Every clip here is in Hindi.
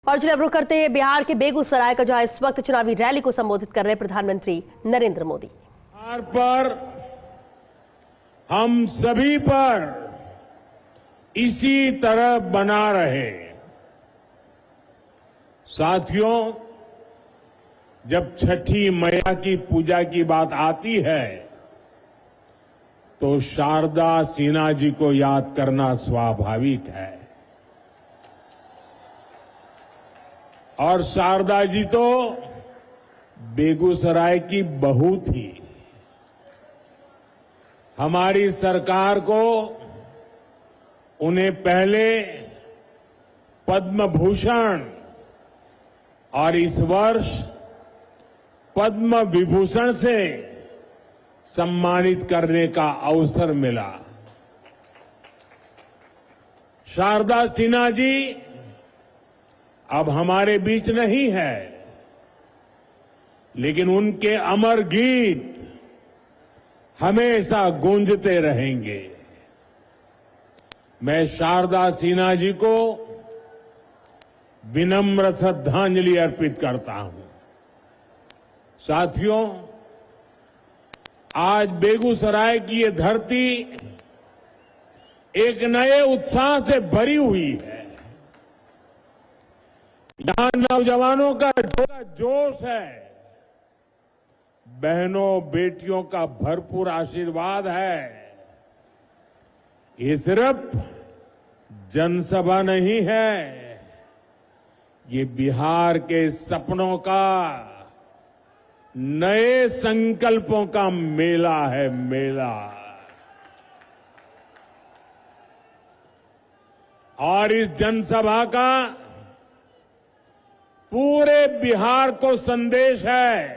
और चलिए अब रुक करते हैं बिहार के बेगूसराय का, जहां इस वक्त चुनावी रैली को संबोधित कर रहे हैं प्रधानमंत्री नरेंद्र मोदी। बिहार पर हम सभी पर इसी तरह बना रहे। साथियों, जब छठी मैया की पूजा की बात आती है तो शारदा सिन्हा जी को याद करना स्वाभाविक है। और शारदा जी तो बेगूसराय की बहू थी। हमारी सरकार को उन्हें पहले पद्म भूषण और इस वर्ष पद्म विभूषण से सम्मानित करने का अवसर मिला। शारदा सिन्हा जी अब हमारे बीच नहीं है, लेकिन उनके अमर गीत हमेशा गूंजते रहेंगे। मैं शारदा सिन्हा जी को विनम्र श्रद्धांजलि अर्पित करता हूं। साथियों, आज बेगूसराय की ये धरती एक नए उत्साह से भरी हुई है। यहां नौजवानों का जोश है, बहनों बेटियों का भरपूर आशीर्वाद है। ये सिर्फ जनसभा नहीं है, ये बिहार के सपनों का, नए संकल्पों का मेला है, मेला। और इस जनसभा का पूरे बिहार को संदेश है,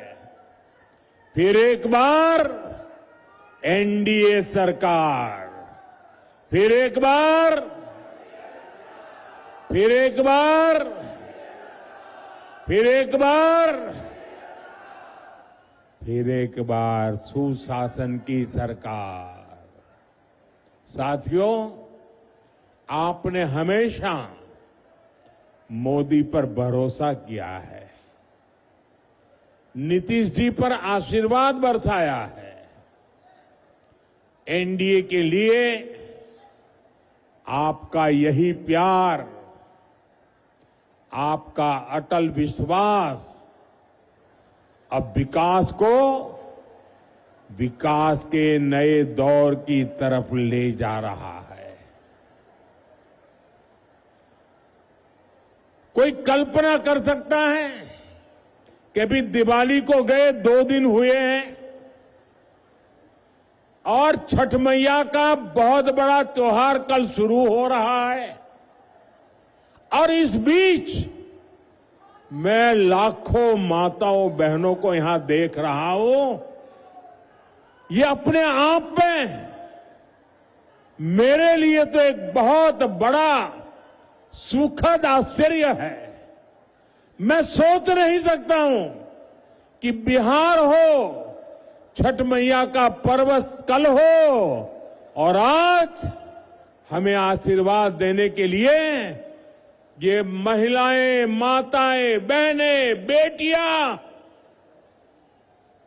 फिर एक बार एनडीए सरकार, फिर एक बार, फिर एक बार, फिर एक बार, फिर एक बार सुशासन की सरकार। साथियों, आपने हमेशा मोदी पर भरोसा किया है, नीतीश जी पर आशीर्वाद बरसाया है। एनडीए के लिए आपका यही प्यार, आपका अटल विश्वास अब विकास को विकास के नए दौर की तरफ ले जा रहा है। कोई कल्पना कर सकता है कि अभी दिवाली को गए 2 दिन हुए हैं और छठ मैया का बहुत बड़ा त्योहार कल शुरू हो रहा है, और इस बीच मैं लाखों माताओं बहनों को यहां देख रहा हूं। ये अपने आप में मेरे लिए तो एक बहुत बड़ा सुखद आश्चर्य है। मैं सोच नहीं सकता हूं कि बिहार हो, छठ मैया का पर्व कल हो, और आज हमें आशीर्वाद देने के लिए ये महिलाएं, माताएं, बहनें, बेटियां,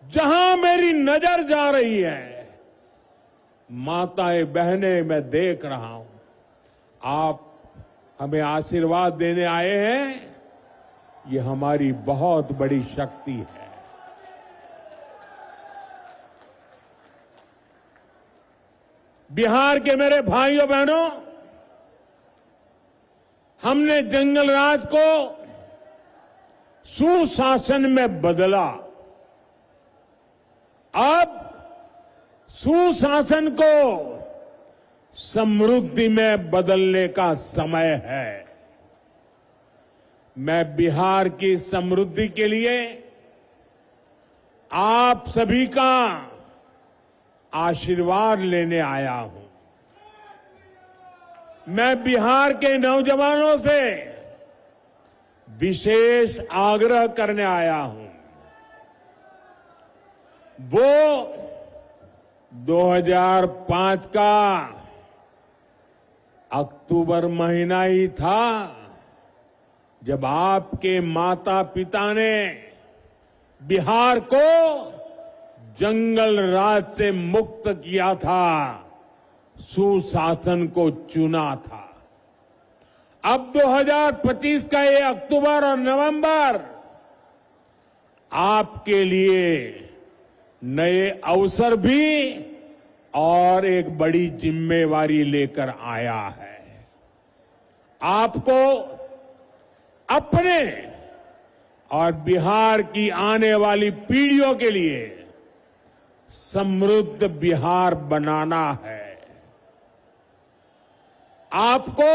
जहां मेरी नजर जा रही है, माताएं बहनें मैं देख रहा हूं। आप हमें आशीर्वाद देने आए हैं, ये हमारी बहुत बड़ी शक्ति है। बिहार के मेरे भाइयों बहनों, हमने जंगल राज को सुशासन में बदला। अब सुशासन को समृद्धि में बदलने का समय है। मैं बिहार की समृद्धि के लिए आप सभी का आशीर्वाद लेने आया हूं। मैं बिहार के नौजवानों से विशेष आग्रह करने आया हूं। वो 2005 का अक्टूबर महीना ही था जब आपके माता पिता ने बिहार को जंगल राज से मुक्त किया था, सुशासन को चुना था। अब 2025 का ये अक्टूबर और नवंबर आपके लिए नए अवसर भी और एक बड़ी जिम्मेवारी लेकर आया है। आपको अपने और बिहार की आने वाली पीढ़ियों के लिए समृद्ध बिहार बनाना है। आपको